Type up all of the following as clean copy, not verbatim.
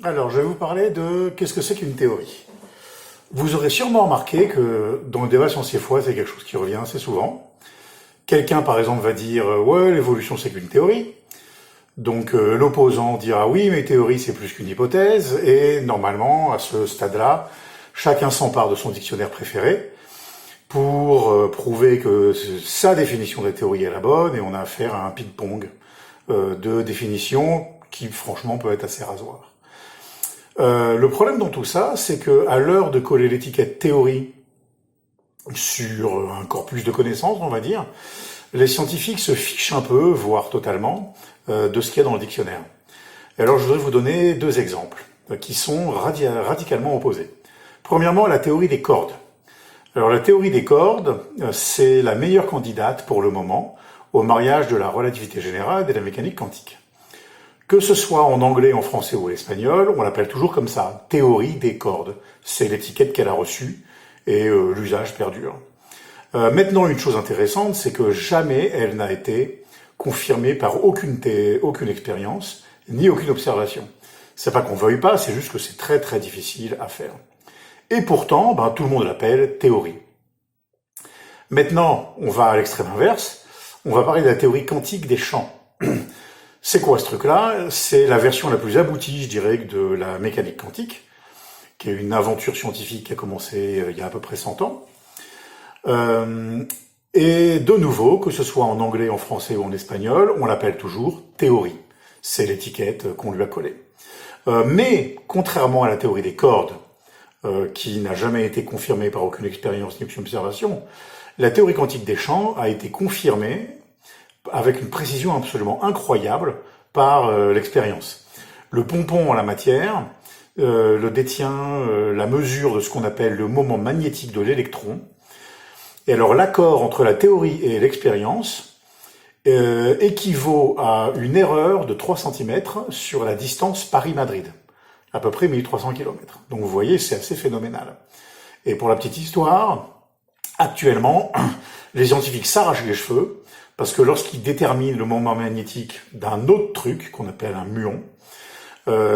Alors, je vais vous parler de qu'est-ce que c'est qu'une théorie. Vous aurez sûrement remarqué que dans le débat science-foi, c'est quelque chose qui revient assez souvent. Quelqu'un, par exemple, va dire « Ouais, l'évolution, c'est qu'une théorie ». Donc, l'opposant dira « Oui, mais théorie, c'est plus qu'une hypothèse ». Et normalement, à ce stade-là, chacun s'empare de son dictionnaire préféré pour prouver que sa définition de la théorie est la bonne, et on a affaire à un ping-pong de définitions qui, franchement, peut être assez rasoir. Le problème dans tout ça, c'est que à l'heure de coller l'étiquette théorie sur un corpus de connaissances, on va dire, les scientifiques se fichent un peu, voire totalement, de ce qu'il y a dans le dictionnaire. Et alors, je voudrais vous donner deux exemples qui sont radicalement opposés. Premièrement, la théorie des cordes. Alors, la théorie des cordes, c'est la meilleure candidate pour le moment au mariage de la relativité générale et de la mécanique quantique. Que ce soit en anglais, en français ou en espagnol, on l'appelle toujours comme ça, théorie des cordes. C'est l'étiquette qu'elle a reçue et l'usage perdure. Maintenant, une chose intéressante, c'est que jamais elle n'a été confirmée par aucune expérience, ni aucune observation. C'est pas qu'on veuille pas, c'est juste que c'est très très difficile à faire. Et pourtant, tout le monde l'appelle théorie. Maintenant, on va à l'extrême inverse, on va parler de la théorie quantique des champs. C'est quoi ce truc-là? C'est la version la plus aboutie, je dirais, de la mécanique quantique, qui est une aventure scientifique qui a commencé il y a à peu près 100 ans. Et de nouveau, que ce soit en anglais, en français ou en espagnol, on l'appelle toujours théorie. C'est l'étiquette qu'on lui a collée. Mais, contrairement à la théorie des cordes, qui n'a jamais été confirmée par aucune expérience ni aucune observation, la théorie quantique des champs a été confirmée avec une précision absolument incroyable par l'expérience. Le pompon en la matière le détient la mesure de ce qu'on appelle le moment magnétique de l'électron. Et alors l'accord entre la théorie et l'expérience équivaut à une erreur de 3 cm sur la distance Paris-Madrid, à peu près 1300 km. Donc vous voyez, c'est assez phénoménal. Et pour la petite histoire, actuellement, les scientifiques s'arrachent les cheveux parce que lorsqu'ils déterminent le moment magnétique d'un autre truc, qu'on appelle un muon,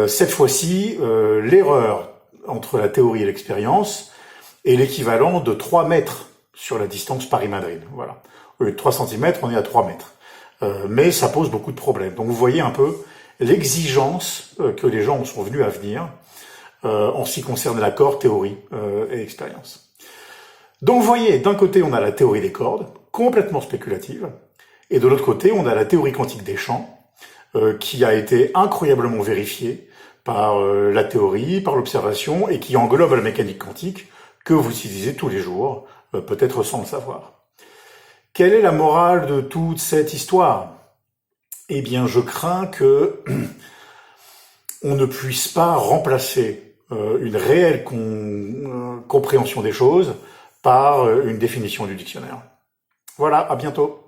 cette fois-ci, l'erreur entre la théorie et l'expérience est l'équivalent de 3 mètres sur la distance Paris-Madrid. Voilà. Au lieu de 3 cm, on est à 3 mètres. Mais ça pose beaucoup de problèmes. Donc vous voyez un peu l'exigence que les gens sont venus à venir en ce qui concerne l'accord théorie et expérience. Donc vous voyez, d'un côté, on a la théorie des cordes, complètement spéculative, et de l'autre côté, on a la théorie quantique des champs, qui a été incroyablement vérifiée par la théorie, par l'observation, et qui englobe la mécanique quantique que vous utilisez tous les jours, peut-être sans le savoir. Quelle est la morale de toute cette histoire? Eh bien, je crains que on ne puisse pas remplacer une réelle compréhension des choses par une définition du dictionnaire. Voilà, à bientôt.